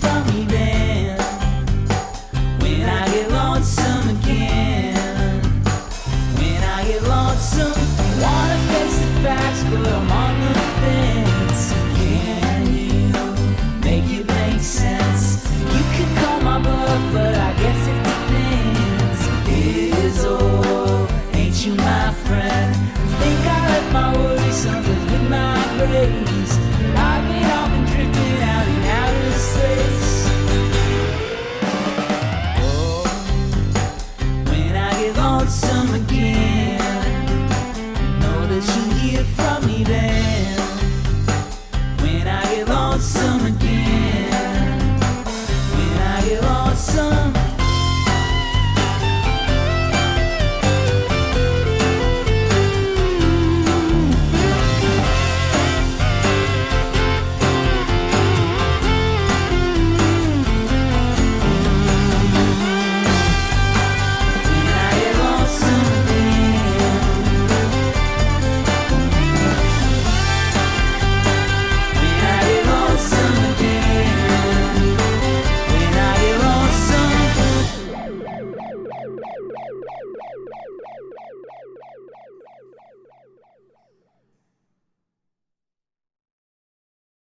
from me then. When I get lonesome again. When I get lonesome, I wanna face the facts, but I'm on the fence. Can you make it make sense? You could call my bluff, but I guess it depends. Is or ain't you my friend? I think I left my worries something with my grace. I've been off and drifting out in outer space. Oh, when I get lonesome again, know that you'll hear from me then. When I get lonesome again, when I get lonesome.